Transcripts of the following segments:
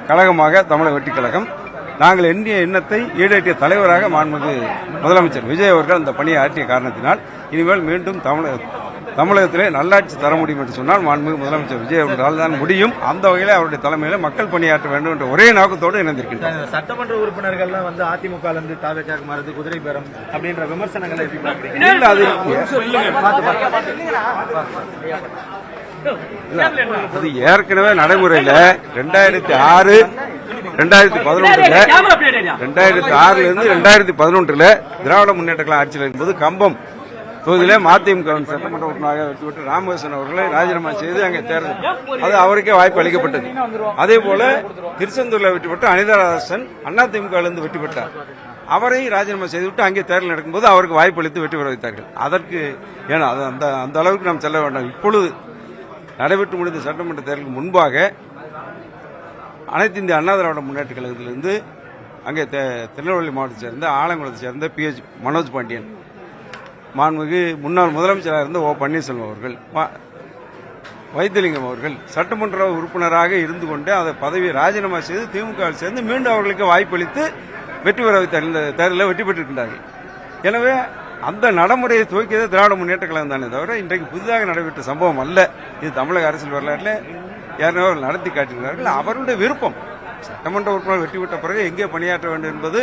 கழகமாக தமிழக வெற்றி கழகம் நாங்கள் எண்ணிய எண்ணத்தை ஈடேற்றிய தலைவராக மாண்புமிகு முதலமைச்சர் விஜய் அவர்கள் அந்த பணியை ஆற்றிய காரணத்தினால் இனிமேல் மீண்டும் தமிழகத்திலே நல்லாட்சி தர முடியும் என்று சொன்னால் மாண்புமிகு முதலமைச்சர் விஜய் அவர்களால் தான் முடியும். அந்த வகையில் அவருடைய தலைமையில் மக்கள் பணியாற்ற வேண்டும் என்ற ஒரே நோக்கத்தோடு இணைந்திருக்கின்றனர். சட்டமன்ற உறுப்பினர்கள்லாம் வந்து அதிமுக தாவேக்காக மாறுது குதிரை பேரம் அப்படின்ற விமர்சனங்களை அது ஏற்கனவே நடைமுறையில் 2006 2011 2011 திராவிட முன்னேற்ற கழக ஆட்சியில் இருக்கும்போது கம்பம் தொகுதியிலே மதிமுக சட்டமன்ற உறுப்பினராக வெற்றி பெற்று ராமகிருஷ்ணன் அவர்களை ராஜினாமா செய்து அங்கே தேர்தல் அது அவருக்கே வாய்ப்பு அளிக்கப்பட்டது. அதே போல திருச்செந்தூர்ல வெற்றி பெற்ற அனிதாராசன் அதிமுகவிலிருந்து வெற்றி பெற்றார். அவரை ராஜினாமா செய்துவிட்டு அங்கே தேர்தல் நடக்கும்போது அவருக்கு வாய்ப்பு அளித்து வெற்றி பெற வைத்தார்கள். அதற்கு ஏன்னா அந்த அளவுக்கு நாம் செல்ல வேண்டாம். இப்பொழுது நடைபெற்று முடிந்த சட்டமன்ற தேர்தலுக்கு முன்பாக அனைத்து இந்திய அண்ணா திராவிட முன்னேற்ற கழகத்திலிருந்து அங்கே திருநெல்வேலி மாவட்டத்தை சேர்ந்த ஆலங்குளத்தை சேர்ந்த PH மனோஜ் பாண்டியன், மாண்புமிகு முன்னாள் முதலமைச்சராக இருந்த O பன்னீர்செல்வம் அவர்கள், வைத்திலிங்கம் அவர்கள் சட்டமன்ற உறுப்பினராக இருந்து கொண்டு அதை பதவியை ராஜினாமா செய்து திமுகவில் சேர்ந்து மீண்டும் அவர்களுக்கு வாய்ப்பளித்து வெற்றி பெற வைத்த தேர்தலில் வெற்றி பெற்றிருக்கின்றார்கள். எனவே அந்த நடைமுறையை துவக்கியது திராவிட முன்னேற்ற கழகம் தானே தவிர இன்றைக்கு புதிதாக நடைபெற்ற சம்பவம் அல்ல. இது தமிழக அரசியல் வரலாற்றில் ஏற்கனவே அவர்கள் நடத்தி காட்டியிருக்கிறார்கள். அவருடைய விருப்பம். சட்டமன்ற உறுப்பினர் வெற்றி பெற்ற பிறகு எங்கே பணியாற்ற வேண்டும் என்பது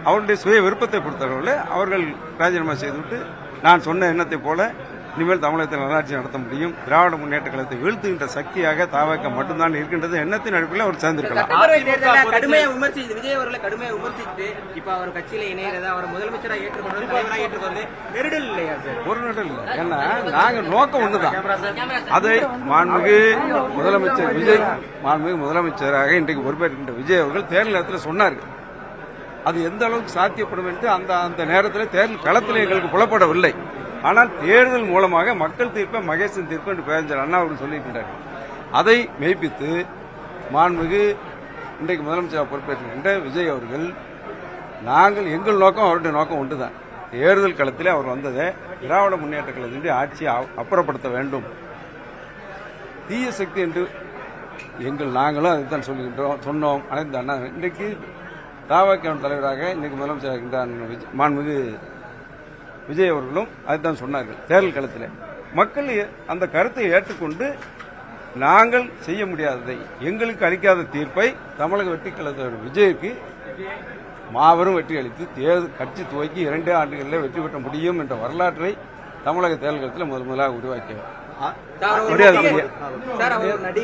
அவருடைய சுய விருப்பத்தை பொறுத்தவரை அவர்கள் ராஜினாமா செய்துவிட்டு நான் சொன்ன எண்ணத்தை போல இனிமேல் தமிழகத்தில் நல்லாட்சி நடத்த முடியும், திராவிட முன்னேற்ற கழகத்தை வீழ்த்துகின்ற சக்தியாக தாவேக்கா மட்டும்தான் இருக்கின்றது எண்ணத்தின் அடிப்படையில் அவர் சேர்ந்திருக்கலாம். விஜய் அவர்களை கடுமையாக விமர்சித்து இப்ப அவர் கட்சியில இணையறதா அவர் முதலமைச்சராக ஏற்றுக்கொண்டு நெருடல் இல்லையா சார்? ஒரு நெருடல் இல்லை. ஏன்னா நாங்கள் நோக்கம் ஒண்ணுதான். அதை மாண்புமிகு முதலமைச்சராக இன்றைக்கு பொறுப்பேற்கின்ற விஜய் அவர்கள் தேர்தல் நேரத்தில் சொன்னார்கள். அது எந்த அளவுக்கு சாத்தியப்படும் என்று அந்த நேரத்தில் தேர்தல் களத்தில் எங்களுக்கு புலப்படவில்லை. ஆனால் தேர்தல் மூலமாக மக்கள் தீர்ப்பை மகேசன் தீர்ப்பு என்று பேரறிஞர் அண்ணா அவர்கள் சொல்லியிருக்கின்றார்கள். அதை மெய்ப்பித்து மாண்புமிகு இன்றைக்கு முதலமைச்சராக பொறுப்பேற்கின்ற விஜய் அவர்கள் எங்கள் நோக்கம் அவருடைய நோக்கம் ஒன்றுதான். தேர்தல் களத்தில் அவர் வந்ததை திராவிட முன்னேற்ற கழகத்தினுடைய ஆட்சியை அப்புறப்படுத்த வேண்டும், தீய சக்தி என்று நாங்களும் அதைத்தான் சொன்னோம். அனைத்து அண்ணா இன்றைக்கு தாவேக்கா தலைவராக இன்னைக்கு முதலமைச்சராக இருக்கின்ற மாண்புமிகு விஜய் அவர்களும் அதைத்தான் சொன்னார்கள். தேர்தல் களத்தில் மக்கள் அந்த கருத்தை ஏற்றுக்கொண்டு நாங்கள் செய்ய முடியாததை, எங்களுக்கு அளிக்காத தீர்ப்பை தமிழக வெற்றி கழக விஜய்க்கு மாபெரும் வெற்றி அளித்து கட்சி துவக்கி 2 ஆண்டுகளில் வெற்றி பெற்ற முடியும் என்ற வரலாற்றை தமிழக தேர்தல் களத்தில் முதலாக உருவாக்கியவர்.